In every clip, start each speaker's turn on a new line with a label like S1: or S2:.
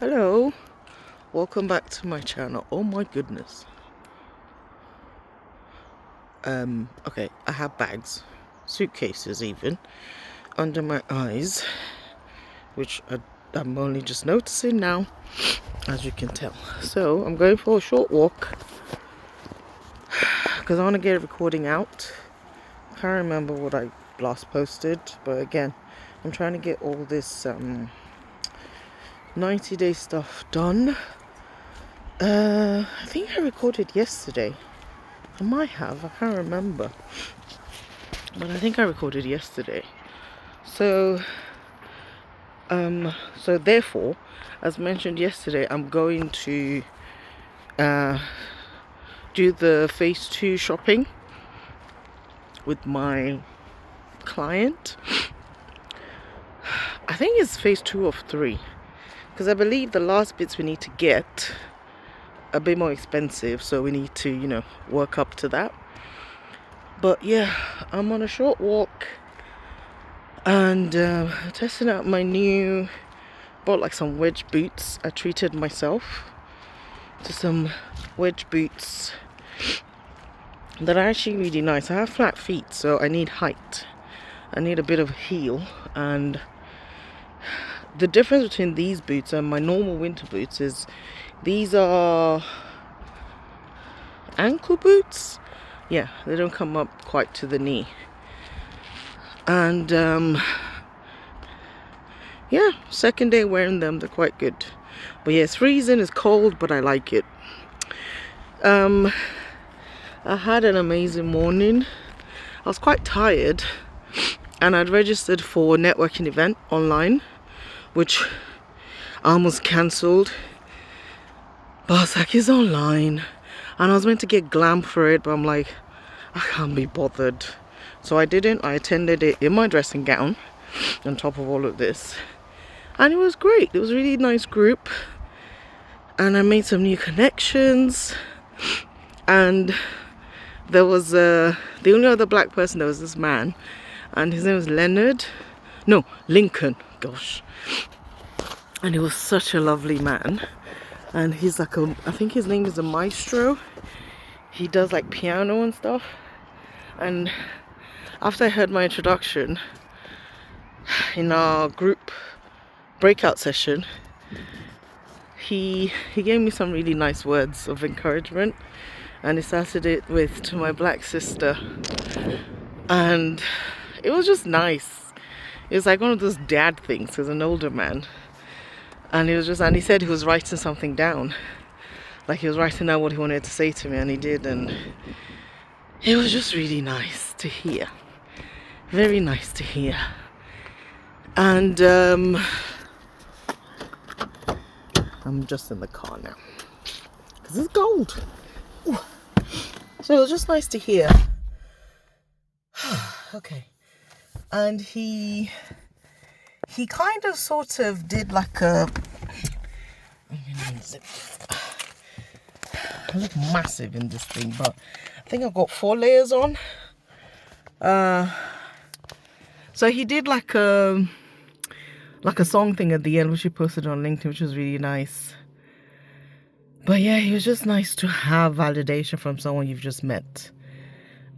S1: Hello, welcome back to my channel. Oh my goodness. Okay, I have bags, suitcases even, under my eyes, which I'm only just noticing now, as you can tell. So I'm going for a short walk because I want to get a recording out. I can't remember what I last posted, but again, I'm trying to get all this 90-day stuff done. I think I recorded yesterday. I might have, I can't remember. But I think I recorded yesterday. So therefore, as mentioned yesterday, I'm going to do the phase 2 shopping with my client. I think it's phase 2 of 3, because I believe the last bits we need to get a bit more expensive, so we need to work up to that. But yeah, I'm on a short walk and testing out my new, bought like some wedge boots. I treated myself to some wedge boots that are actually really nice. I have flat feet, so I need height. I need a bit of heel. And the difference between these boots and my normal winter boots is these are ankle boots. Yeah, they don't come up quite to the knee. And yeah, second day wearing them, they're quite good. But yeah, it's freezing, it's cold, but I like it. I had an amazing morning. I was quite tired, and I'd registered for a networking event online, which I almost cancelled. But I was like, it's online, and I was meant to get glam for it, but I'm like, I can't be bothered. So I didn't. I attended it in my dressing gown on top of all of this, and it was great. It was a really nice group, and I made some new connections. And there was the only other black person, there was this man, and his name was Lincoln, gosh. And he was such a lovely man, and he's like I think his name is a maestro. He does like piano and stuff. And after I heard my introduction in our group breakout session, he gave me some really nice words of encouragement, and he started it with, to my black sister, and it was just nice. It was like one of those dad things. He was an older man, and he said he was writing something down, like he was writing down what he wanted to say to me, and he did, and it was just really nice to hear, very nice to hear. And I'm just in the car now because it's cold. Ooh. So it was just nice to hear. Okay. And he kind of sort of did like I look massive in this thing, but I think I've got 4 layers on. So he did like a song thing at the end, which he posted on LinkedIn, which was really nice. But yeah, it was just nice to have validation from someone you've just met.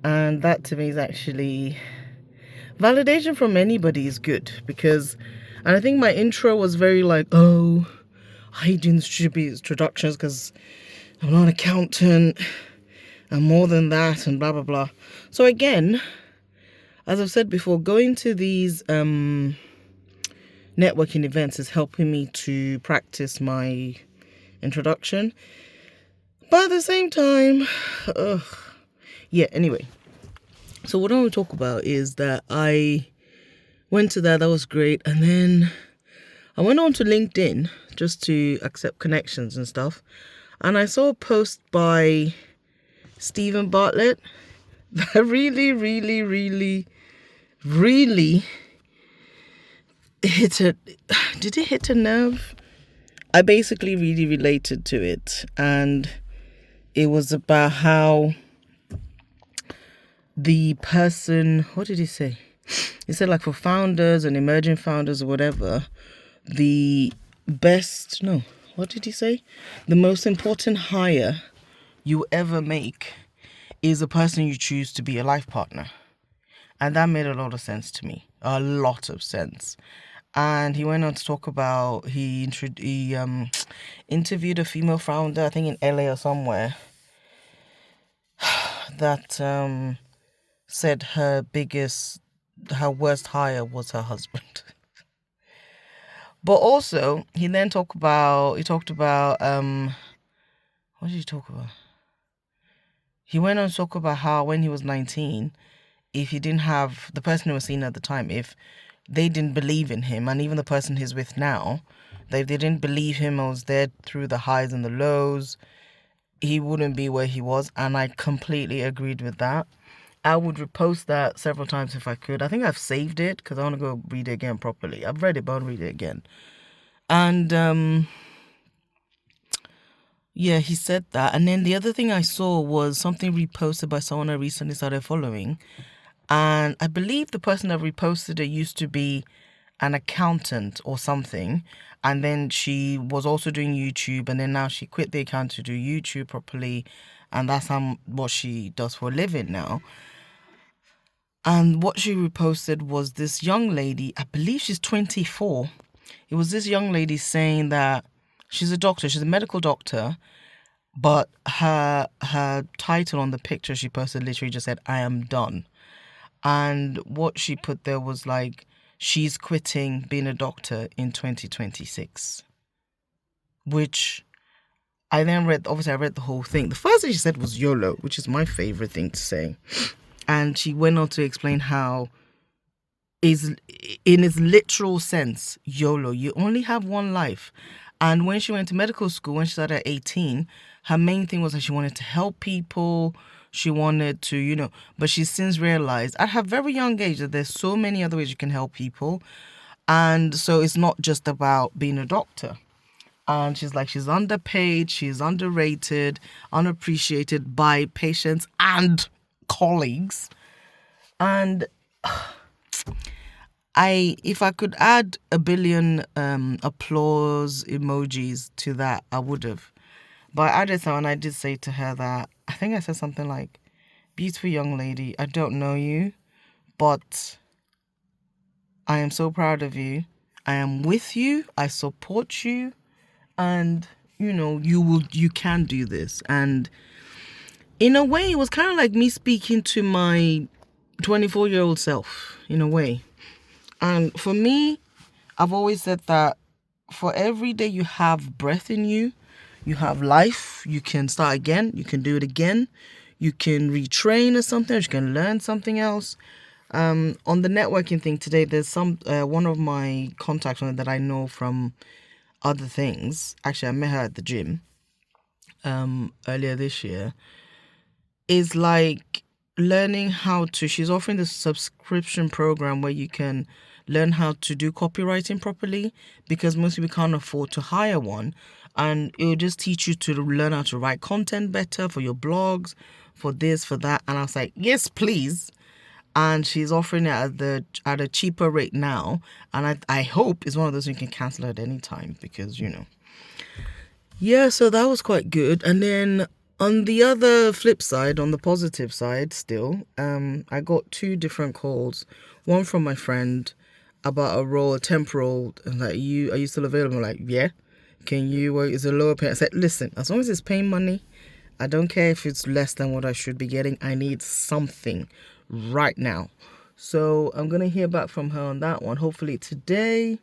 S1: And that to me is actually, validation from anybody is good, because, and I think my intro was very like, oh, I hate doing stupid introductions because I'm not an accountant, I'm more than that, and blah blah blah. So again, as I've said before, going to these networking events is helping me to practice my introduction, but at the same time, anyway, so what I want to talk about is that I went to that was great, and then I went on to LinkedIn just to accept connections and stuff, and I saw a post by Stephen Bartlett that really did it hit a nerve? I basically really related to it, and it was about how the person, what did he say? He said like for founders and emerging founders or whatever, the best, no, what did he say? The most important hire you ever make is the person you choose to be your life partner. And that made a lot of sense to me. A lot of sense. And he went on to talk about he interviewed a female founder, I think in LA or somewhere, that said her worst hire was her husband. But also he talked about what did he talk about? He went on to talk about how when he was 19, if he didn't have the person who was seeing at the time, if they didn't believe in him, and even the person he's with now, they didn't believe him or was there through the highs and the lows, he wouldn't be where he was. And I completely agreed with that. I would repost that several times if I could. I think I've saved it because I want to go read it again properly. I've read it, but I'll read it again. And yeah, he said that. And then the other thing I saw was something reposted by someone I recently started following. And I believe the person that reposted it used to be an accountant or something. And then she was also doing YouTube. And then now she quit the account to do YouTube properly. And that's what she does for a living now. And what she reposted was this young lady, I believe she's 24. It was this young lady saying that she's a doctor, she's a medical doctor, but her title on the picture she posted literally just said, "I am done." And what she put there was like, she's quitting being a doctor in 2026. Which I then read, obviously I read the whole thing. The first thing she said was YOLO, which is my favorite thing to say. And she went on to explain how is in its literal sense, YOLO, you only have one life. And when she went to medical school, when she started at 18, her main thing was that she wanted to help people. She wanted to, but she's since realized at her very young age that there's so many other ways you can help people. And so it's not just about being a doctor. And she's like, she's underpaid, she's underrated, unappreciated by patients and colleagues. And if I could add a billion applause emojis to that, I would have. But I added some, and I did say to her that, I think I said something like, "Beautiful young lady, I don't know you, but I am so proud of you. I am with you, I support you, and you can do this." And in a way, it was kind of like me speaking to my 24-year-old self, in a way. And for me, I've always said that for every day you have breath in you, you have life, you can start again, you can do it again, you can retrain or something, you can learn something else. On the networking thing today, there's one of my contacts on it that I know from other things. Actually, I met her at the gym earlier this year. Is like learning she's offering this subscription program where you can learn how to do copywriting properly, because most people can't afford to hire one. And it will just teach you to learn how to write content better for your blogs, for this, for that. And I was like, yes, please. And she's offering it at a cheaper rate now. And I hope it's one of those you can cancel at any time, because, Yeah, so that was quite good. And then on the other flip side, on the positive side still, I got 2 different calls. One from my friend about a temporal, and like, are you still available? I'm like, yeah. Can you work? It's a lower pay. I said, listen, as long as it's paying money, I don't care if it's less than what I should be getting. I need something right now. So I'm going to hear back from her on that one, hopefully today.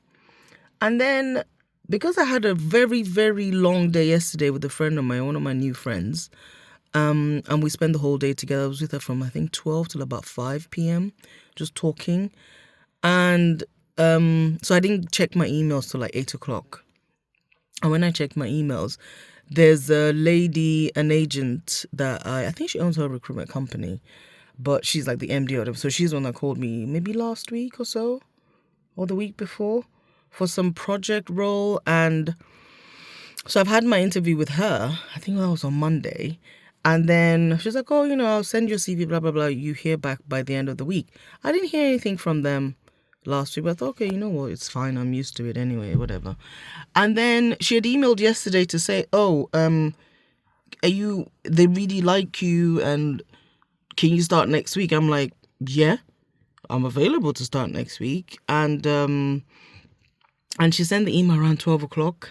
S1: And then, because I had a very, very long day yesterday with a friend of mine, one of my new friends, and we spent the whole day together. I was with her from, I think, 12 till about 5 p.m, just talking. And so I didn't check my emails till like 8 o'clock. And when I checked my emails, there's a lady, an agent that I think she owns her recruitment company, but she's like the MD of them. So she's the one that called me maybe last week or so, or the week before, for some project role. And so I've had my interview with her. I think that was on Monday. And then she's like, oh, I'll send you a CV, blah, blah, blah. You hear back by the end of the week. I didn't hear anything from them last week. But I thought, okay, you know what? It's fine. I'm used to it anyway, whatever. And then she had emailed yesterday to say, oh, they really like you and can you start next week? I'm like, yeah, I'm available to start next week. And she sent the email around 12 o'clock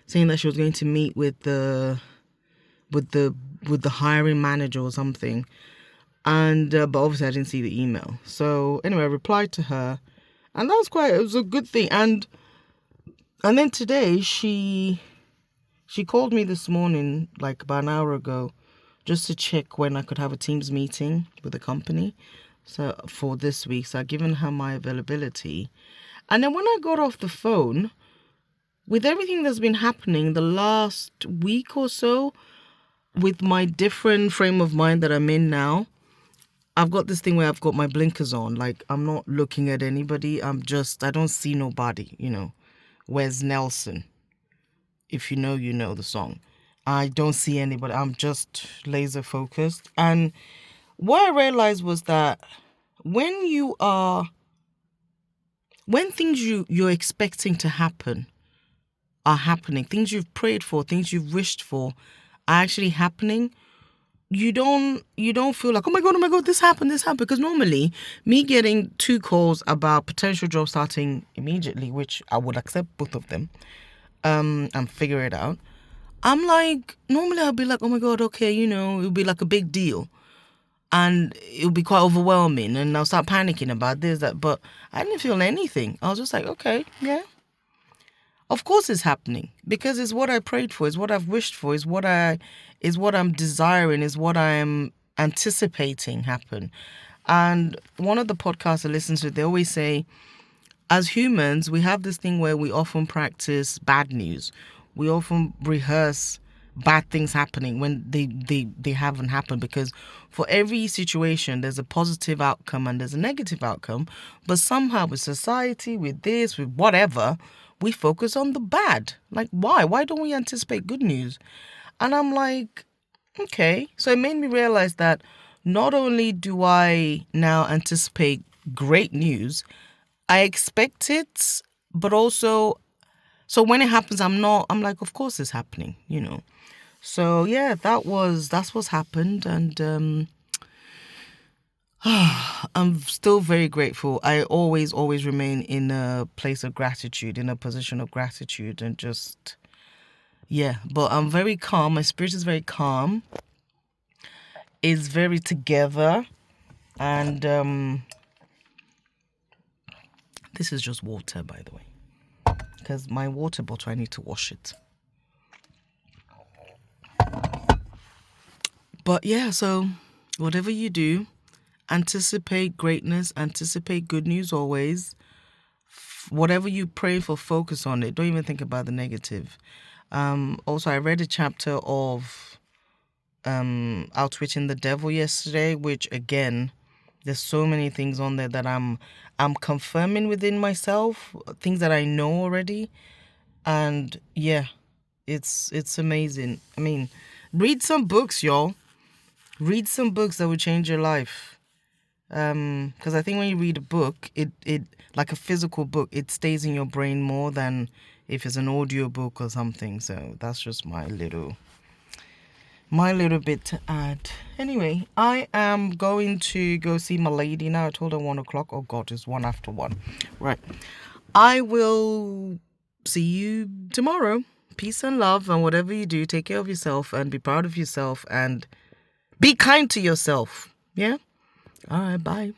S1: saying that she was going to meet with the hiring manager or something. And but obviously I didn't see the email. So anyway, I replied to her, and it was a good thing. And then today she called me this morning, like about an hour ago, just to check when I could have a Teams meeting with the company. So for this week, so I've given her my availability. And then when I got off the phone, with everything that's been happening the last week or so, with my different frame of mind that I'm in now, I've got this thing where I've got my blinkers on. Like, I'm not looking at anybody. I don't see nobody, Where's Nelson? If you know, you know the song. I don't see anybody. I'm just laser focused. And what I realized was that when things you're expecting to happen are happening, things you've prayed for, things you've wished for are actually happening, you don't feel like, oh my god, this happened, because normally me getting 2 calls about potential job starting immediately, which I would accept both of them, and figure it out, I'm like, normally I'll be like, oh my god, okay, it'll be like a big deal and it'll be quite overwhelming and I'll start panicking about this, that, but I didn't feel anything. I was just like, okay, yeah, of course it's happening, because it's what I prayed for, it's what I've wished for, is what I'm desiring, is what I'm anticipating happen. And one of the podcasts I listen to, they always say, as humans, we have this thing where we often practice bad news. We often rehearse bad things happening when they haven't happened, because for every situation there's a positive outcome and there's a negative outcome, but somehow with society, with this, with whatever, we focus on the bad. Like, why don't we anticipate good news? And I'm like, okay. So it made me realize that not only do I now anticipate great news, I expect it, but also, so when it happens, I'm like, of course it's happening, So yeah, that's what's happened. And I'm still very grateful. I always remain in a place of gratitude, in a position of gratitude, and just, yeah. But I'm very calm. My spirit is very calm. It's very together. And this is just water, by the way, because my water bottle, I need to wash it. But yeah, so whatever you do, anticipate greatness, anticipate good news always. Whatever you pray for, focus on it. Don't even think about the negative. Also, I read a chapter of Outwitting the Devil yesterday, which, again, there's so many things on there that I'm confirming within myself, things that I know already. And yeah, it's amazing. I mean, read some books, y'all. Read some books that will change your life. Because I think when you read a book, it like a physical book, it stays in your brain more than if it's an audio book or something. So that's just my little bit to add. Anyway, I am going to go see my lady now. I told her 1 o'clock. Oh God, it's 1 after 1. Right. I will see you tomorrow. Peace and love, and whatever you do, take care of yourself and be proud of yourself and be kind to yourself. Yeah? All right, bye.